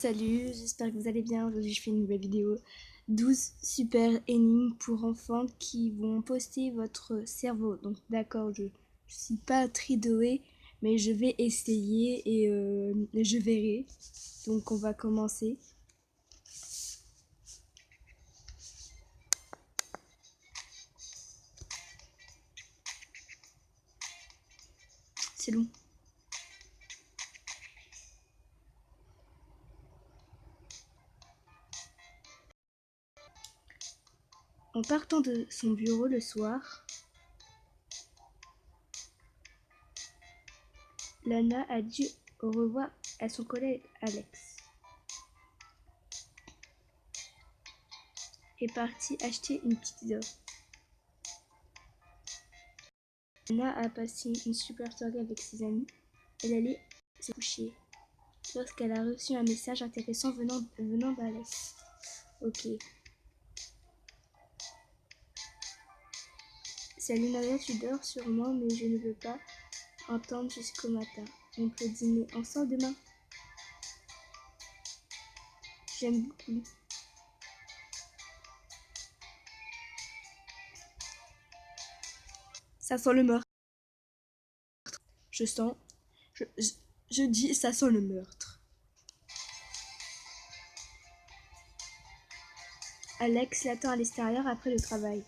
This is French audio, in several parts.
Salut, j'espère que vous allez bien. Aujourd'hui, je fais une nouvelle vidéo. 12 super énigmes pour enfants qui vont poster votre cerveau. Donc, d'accord, je suis pas très douée, mais je vais essayer et je verrai. Donc, on va commencer. C'est long. En partant de son bureau le soir, Lana a dit au revoir à son collègue Alex. Est partie acheter une pizza. Lana a passé une super soirée avec ses amis. Elle allait se coucher lorsqu'elle a reçu un message intéressant venant d'Alex. Ok. Salut Nadia, tu dors sûrement, mais je ne veux pas entendre jusqu'au matin. On peut dîner ensemble demain. J'aime beaucoup. Ça sent le meurtre. Je sens. Je dis, ça sent le meurtre. Alex l'attend à l'extérieur après le travail.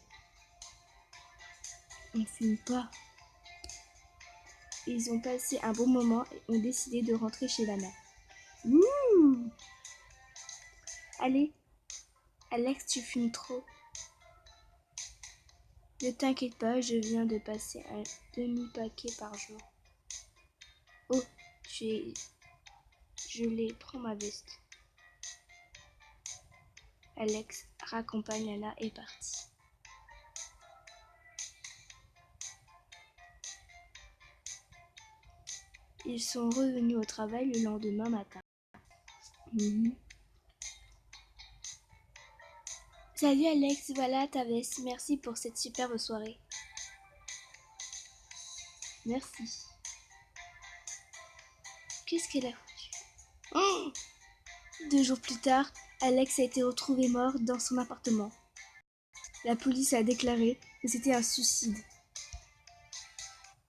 On ne fume pas. Ils ont passé un bon moment et ont décidé de rentrer chez Lana. Ouh! Allez, Alex, tu fumes trop. Ne t'inquiète pas, je viens de passer un demi-paquet par jour. Oh, je l'ai, prends ma veste. Alex raccompagne Lana et est parti. Ils sont revenus au travail le lendemain matin. Salut Alex, voilà ta veste. Merci pour cette superbe soirée. Merci. Qu'est-ce qu'elle a foutu? Oh! 2 jours plus tard, Alex a été retrouvé mort dans son appartement. La police a déclaré que c'était un suicide.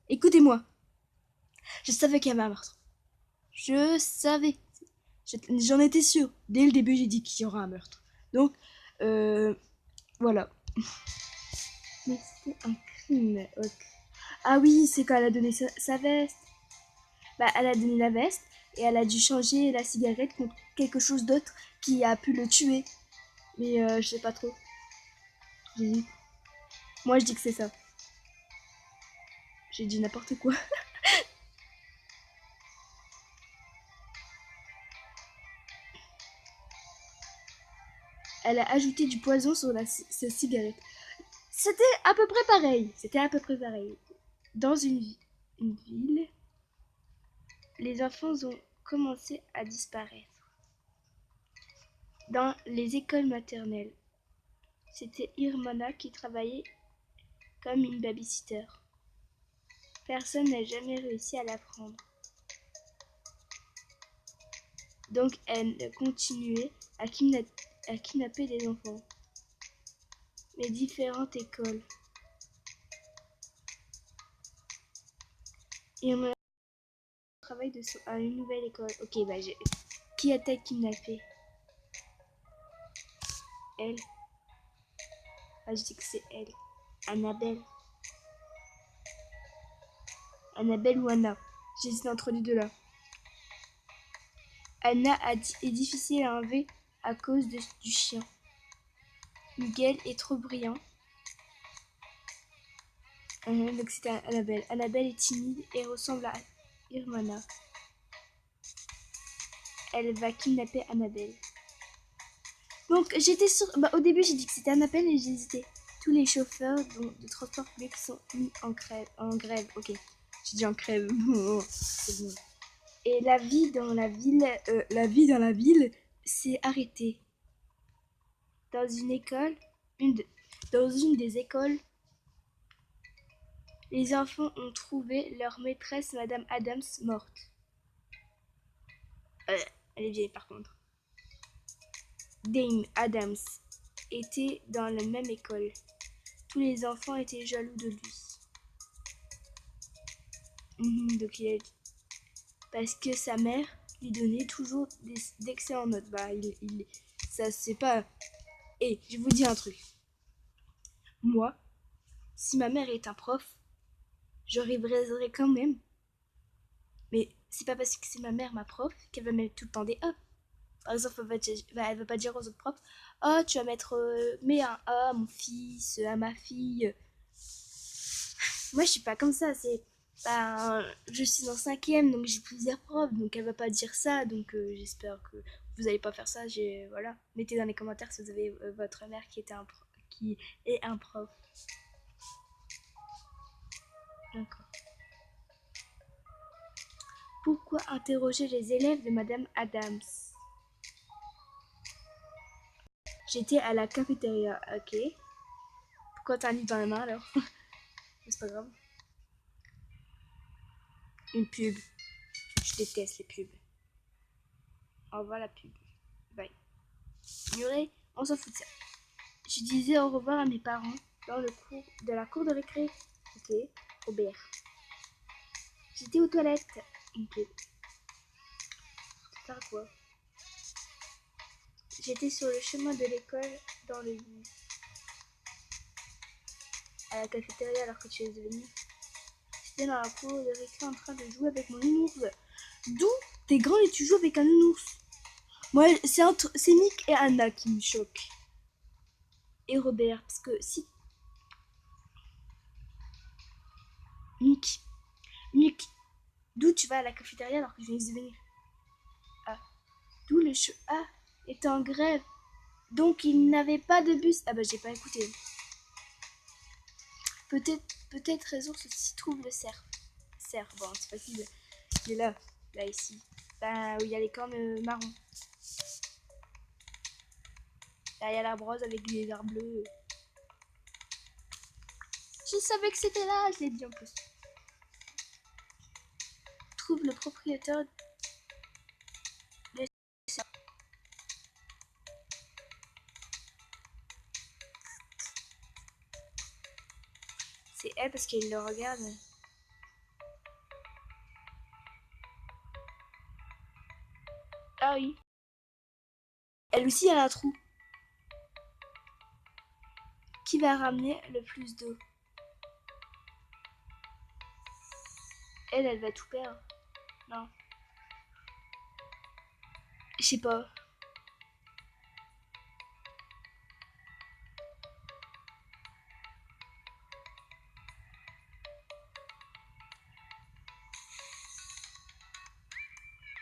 Écoutez-moi, je savais qu'il y avait un meurtre. Je savais. J'en étais sûre. Dès le début, j'ai dit qu'il y aura un meurtre. Donc, voilà. Mais c'était un crime. Okay. Ah oui, c'est quand elle a donné sa veste. Bah, elle a donné la veste et elle a dû changer la cigarette contre quelque chose d'autre qui a pu le tuer. Mais je sais pas trop. J'hésite. Moi, je dis que c'est ça. J'ai dit n'importe quoi. Elle a ajouté du poison sur sa cigarette. C'était à peu près pareil. Dans une ville, les enfants ont commencé à disparaître. Dans les écoles maternelles, c'était Irmana qui travaillait comme une babysitter. Personne n'a jamais réussi à la prendre. Donc elle continuait à kidnapper des enfants. Les différentes écoles. Irmana travaille à une nouvelle école. Ok, bah qui a-t-elle kidnappé? Elle. Ah, je dis que c'est elle. Annabelle. Annabelle ou Anna. J'hésite entre les deux là. Anna est difficile à enlever à cause du chien. Miguel est trop brillant. Donc c'était Annabelle. Annabelle est timide et ressemble à Irmana. Elle va kidnapper Annabelle. Donc j'étais sûre. Bah, au début j'ai dit que c'était Annabelle et j'ai hésité. Tous les chauffeurs de transport public sont mis en grève. Ok. J'ai dit en crève. C'est bon. Et la vie dans la ville s'est arrêtée. Dans une école, dans une des écoles, les enfants ont trouvé leur maîtresse, Madame Adams, morte. Elle est vieille par contre. Dame Adams était dans la même école. Tous les enfants étaient jaloux de lui. Donc il est... Parce que sa mère lui donnait toujours d'excellentes notes. Bah, ça c'est pas... Et je vous dis un truc. Moi, si ma mère est un prof, je rêverais quand même. Mais c'est pas parce que c'est ma mère, ma prof, qu'elle va mettre tout le temps des A. Par exemple, elle va pas dire aux autres profs, oh, tu vas mettre mets un A à mon fils, à ma fille. Moi, je suis pas comme ça. Je suis en cinquième, donc j'ai plusieurs profs, donc elle va pas dire ça. Donc j'espère que vous allez pas faire ça. Voilà. Mettez dans les commentaires si vous avez votre mère qui est un prof. D'accord. Pourquoi interroger les élèves de Madame Adams? J'étais à la cafétéria, ok. Pourquoi t'as un livre dans la main alors? C'est pas grave. Une pub. Je déteste les pubs. Au revoir la pub. Bye. Murray, on s'en fout de ça. Je disais au revoir à mes parents dans la cour de récré. Ok. Robert. J'étais aux toilettes. Ok. Faire quoi? J'étais sur le chemin de l'école dans le bus. À la cafétéria alors que tu es venu. J'étais dans la cour de récré en train de jouer avec mon nounours. D'où t'es grand et tu joues avec un nounours? Moi, c'est Nick et Anna qui me choquent. Et Robert, parce que si... Nick, d'où tu vas à la cafétéria alors que je viens de venir? Ah, d'où le A était en grève. Donc il n'avait pas de bus. Ah bah j'ai pas écouté. Peut-être raison s'y trouve le cerf. Cerf, bon c'est facile. Il est là ici. Bah où il y a les cornes marron. Là il y a l'arbre rose avec des verres bleus. Je savais que c'était là, je l'ai dit en plus. Trouve le propriétaire de... C'est elle parce qu'elle le regarde. Ah oui. Elle aussi elle a un trou. Qui va ramener le plus d'eau? Elle va tout perdre. Non. Je sais pas.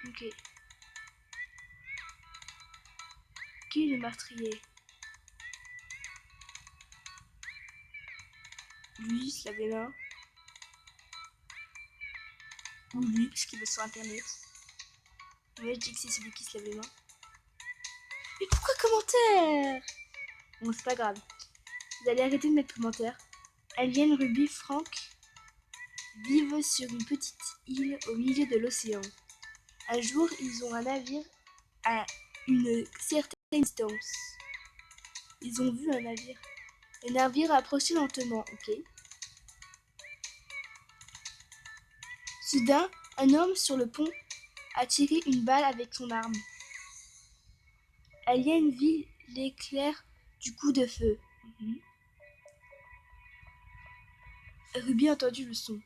Ok. Qui est le meurtrier? Lui, il se lave les mains. Ou lui, parce qu'il va sur internet. Ouais, je dis que c'est celui qui se lave les mains. Mais pourquoi commentaire? Bon, c'est pas grave. Vous allez arrêter de mettre commentaires. Alien, Ruby, Frank vivent sur une petite île au milieu de l'océan. Un jour, ils ont un navire à une certaine distance. Ils ont vu un navire. Le navire approchait lentement, ok. Soudain, un homme sur le pont a tiré une balle avec son arme. Alien vit l'éclair du coup de feu. Ruby a entendu le son.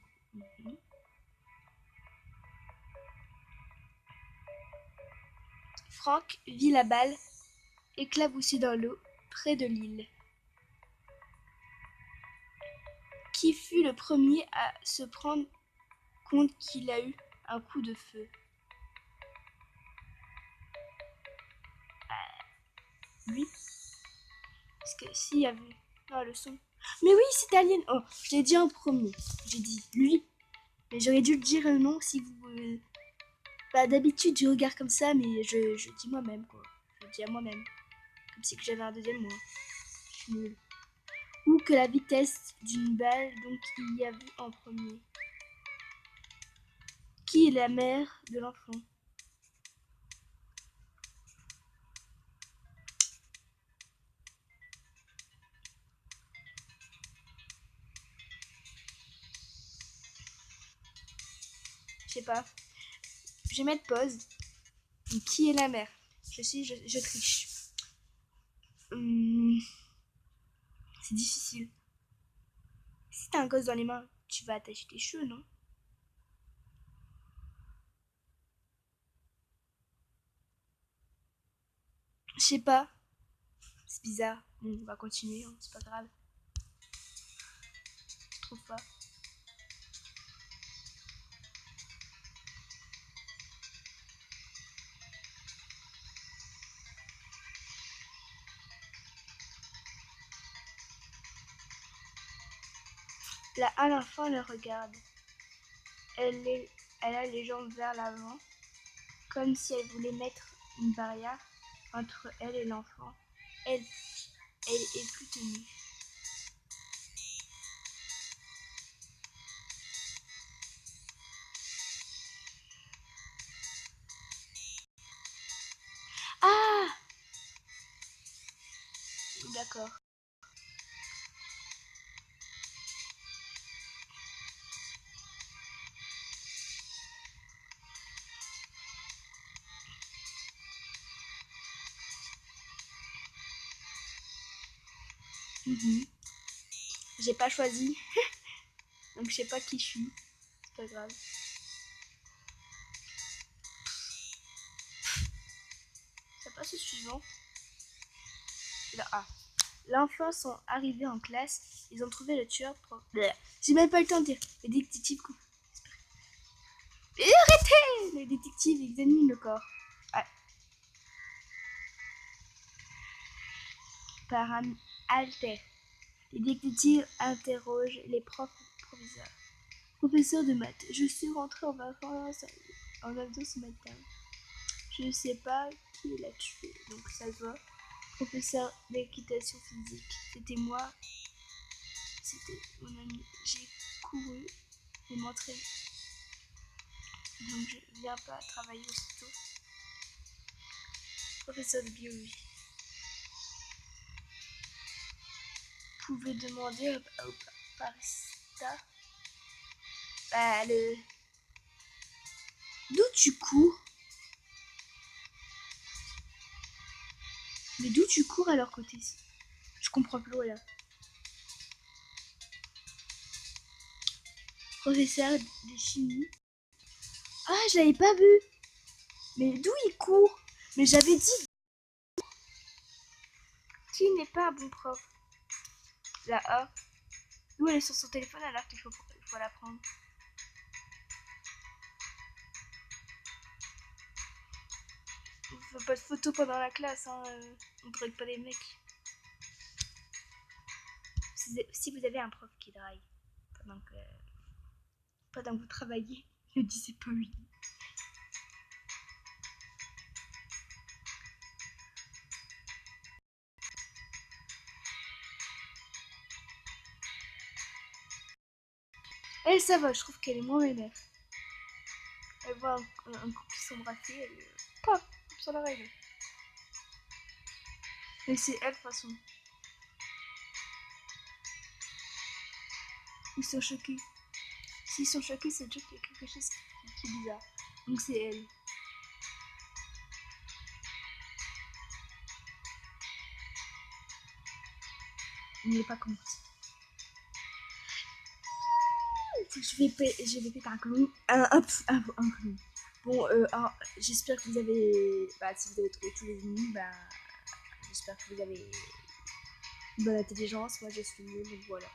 Frank vit la balle éclabousser dans l'eau près de l'île. Qui fut le premier à se prendre compte qu'il a eu un coup de feu? Lui? Parce que s'il y avait... Ah, le son. Mais oui, c'est Alien. Oh, je l'ai dit en premier. J'ai dit lui. Mais j'aurais dû le dire non si vous... Bah, d'habitude, je regarde comme ça, mais je dis moi-même, quoi. Je dis à moi-même. Comme si que j'avais un deuxième moi. Je suis nulle. Ou que la vitesse d'une balle, donc il y a vu en premier. Qui est la mère de l'enfant? sais pas. Je vais mettre pause. Donc, qui est la mère? Je triche. C'est difficile. Si t'as un gosse dans les mains, tu vas attacher tes cheveux, non? Je sais pas. C'est bizarre. Bon, on va continuer, hein, c'est pas grave. Je trouve pas. Là, à l'enfant le regarde. Elle a les jambes vers l'avant, comme si elle voulait mettre une barrière entre elle et l'enfant. Elle, elle est plus tenue. Ah, d'accord. Mhm. J'ai pas choisi, donc je sais pas qui je suis. C'est pas grave. Ça passe au suivant. Là, ah. L'enfant sont arrivés en classe. Ils ont trouvé le tueur. J'ai même pas le temps de dire. Les détectives. Arrêtez! Les détectives examinent le corps. Ah. Par un alter. Les détectives interrogent les proviseurs. Professeur de maths, je suis rentré en vacances ce matin. Je ne sais pas qui l'a tué, donc ça se voit. Professeur d'équitation physique, c'était moi, c'était mon ami. J'ai couru et m'entraîner. Donc je viens pas travailler aussitôt. Professeur de biologie. Vous pouvez demander au barista. Bah le. D'où tu cours? Mais d'où tu cours à leur côté? Je comprends plus là. Professeur de chimie. Ah, je l'avais pas vu. Mais d'où il court? Mais j'avais dit. Qui n'est pas un bon prof? La A. D'où elle est sur son téléphone alors qu'il faut la prendre. On fait pas de photos pendant la classe, hein. On drague pas les mecs. Si vous avez un prof qui drague pendant que vous travaillez, ne disez pas oui. Elle, ça va, je trouve qu'elle est moins vénère. Elle voit un couple s'embrasser, elle est pas sur l'oreille. Mais c'est elle, de toute façon. Ils sont choqués. S'ils sont choqués, c'est déjà qu'il y a quelque chose qui est bizarre. Donc c'est elle. Il n'est pas compte. Je vais péter un clou. Un clou. Bon, j'espère que vous avez. Bah, si vous avez trouvé tous les ennemis, bah. J'espère que vous avez une bonne intelligence. Moi, je suis nulle, donc voilà.